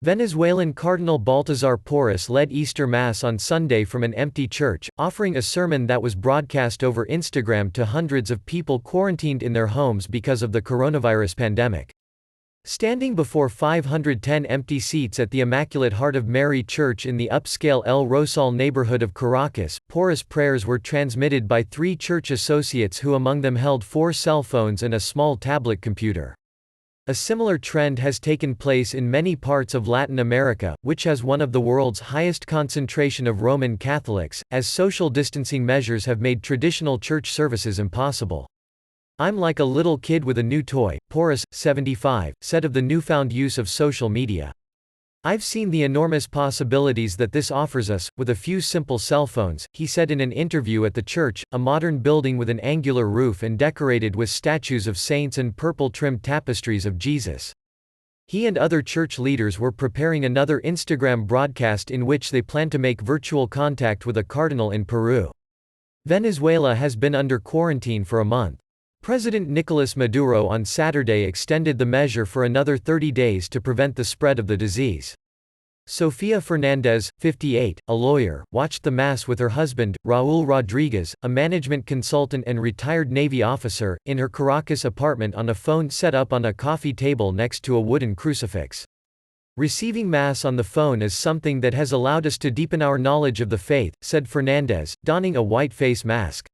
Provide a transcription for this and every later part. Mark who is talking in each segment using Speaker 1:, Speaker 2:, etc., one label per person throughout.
Speaker 1: Venezuelan Cardinal Baltasar Porras led Easter Mass on Sunday from an empty church, offering a sermon that was broadcast over Instagram to hundreds of people quarantined in their homes because of the coronavirus pandemic. Standing before 510 empty seats at the Immaculate Heart of Mary Church in the upscale El Rosal neighborhood of Caracas, Porras' prayers were transmitted by 3 church associates who among them held 4 cell phones and a small tablet computer. A similar trend has taken place in many parts of Latin America, which has one of the world's highest concentration of Roman Catholics, as social distancing measures have made traditional church services impossible. "I'm like a little kid with a new toy," Porras, 75, said of the newfound use of social media. "I've seen the enormous possibilities that this offers us, with a few simple cell phones," he said in an interview at the church, a modern building with an angular roof and decorated with statues of saints and purple-trimmed tapestries of Jesus. He and other church leaders were preparing another Instagram broadcast in which they plan to make virtual contact with a cardinal in Peru. Venezuela has been under quarantine for a month. President Nicolas Maduro on Saturday extended the measure for another 30 days to prevent the spread of the disease. Sofia Fernandez, 58, a lawyer, watched the Mass with her husband, Raúl Rodriguez, a management consultant and retired Navy officer, in her Caracas apartment on a phone set up on a coffee table next to a wooden crucifix. "Receiving Mass on the phone is something that has allowed us to deepen our knowledge of the faith," said Fernandez, donning a white face mask.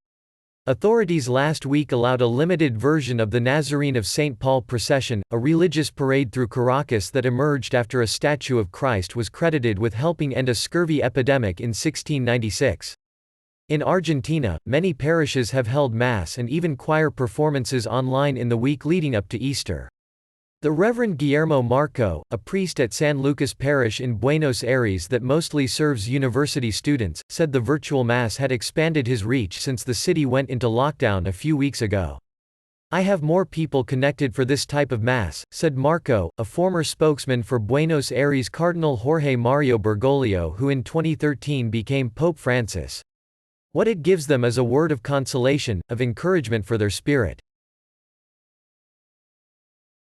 Speaker 1: Authorities last week allowed a limited version of the Nazarene of St. Paul procession, a religious parade through Caracas that emerged after a statue of Christ was credited with helping end a scurvy epidemic in 1696. In Argentina, many parishes have held Mass and even choir performances online in the week leading up to Easter. The Reverend Guillermo Marco, a priest at San Lucas Parish in Buenos Aires that mostly serves university students, said the virtual Mass had expanded his reach since the city went into lockdown a few weeks ago. "I have more people connected for this type of Mass," said Marco, a former spokesman for Buenos Aires Cardinal Jorge Mario Bergoglio who in 2013 became Pope Francis. "What it gives them is a word of consolation, of encouragement for their spirit.